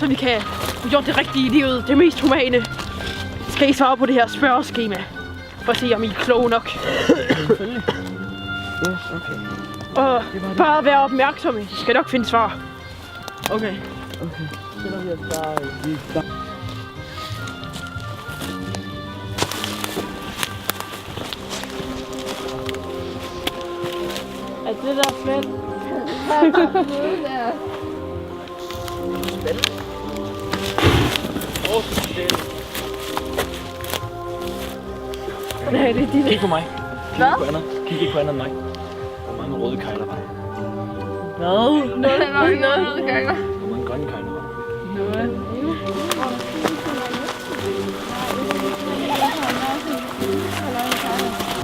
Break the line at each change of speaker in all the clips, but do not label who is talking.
Så vi kan få gjort det rigtige i livet, det mest humane. Skal I svare på det her spørgeskema? For at se, om I er kloge nok.
Selvfølgelig. Yes, okay.
Og bare være opmærksomme. I skal nok finde svar. Okay.
Okay. Sætter vi os bare lige klar.
Er det der fedt? Nej, det er dit.
Kig på mig.
Hvad?
Kig ikke på andet end mig. Hvor mange røde kejler var der?
Hvad?
Nul gange.
Hvor mange grønne kejler var der?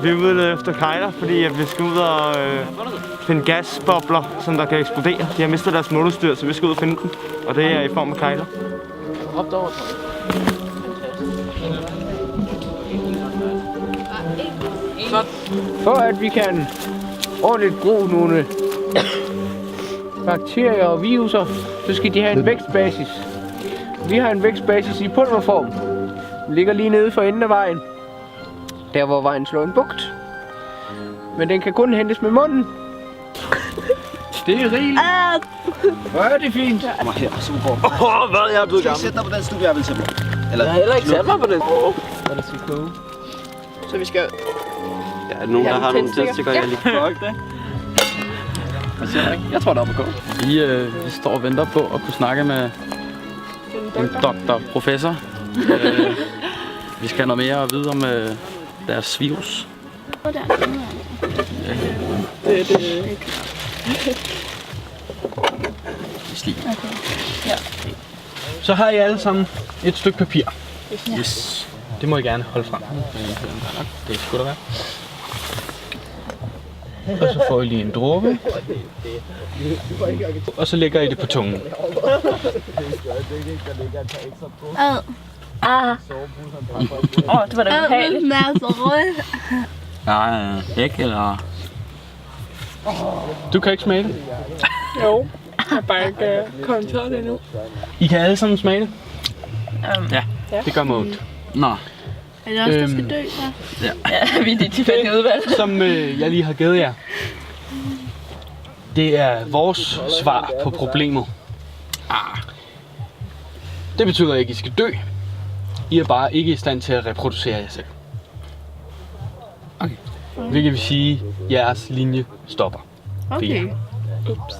Vi er ude efter kejler, fordi vi skal ud og finde gasbobler, som der kan eksplodere. De har mistet deres motorstyr, så vi skal ud og finde dem. Og det er i form af kejler.
Hop derover. For at vi kan ordentligt bruge nogle bakterier og viruser, så skal de have en vækstbasis. Vi har en vækstbasis i pulverform. Den ligger lige nede for enden af vejen. Der hvor vejen slår en bugt. Men den kan kun hentes med munden. Det er rigeligt. Hvor er det fint.
Kommer her, super.
Hvad? Jeg er blevet gammel.
Sæt dig på den stue, jeg vil tage på. Eller,
Jeg har heller ikke sat mig på den. Hvad der skal koge.
Så vi skal...
Ja, er der nogen, der har nogle tændstikker, jeg lige kan
fuck det. Hvad siger du ikke? Jeg tror, der er på gå.
Vi står og venter på at kunne snakke med en professor. Vi skal have noget mere at vide om deres virus.
Så har I alle sammen et stykke papir.
Yes.
Det må I gerne holde frem.
Det skulle der være.
Og så får I lige en dråbe. Og så lægger I det på tungen.
Det var da behageligt. Den er så rød.
Nej, ikke eller...
Du kan ikke smage det.
Jo. Jeg har bare ikke kommet til det endnu.
I kan alle sammen smage det.
Ja.
Det gør mig ondt.
Nå.
Er det også, der skal dø, så?
Ja, vi er de tilfældige udvalg.
Som jeg lige har givet jer. Det er vores svar på problemet. Det betyder ikke, at I skal dø. I er bare ikke i stand til at reproducere jer selv.
Okay.
Hvilket vil sige, at jeres linje stopper.
Okay.
Ups.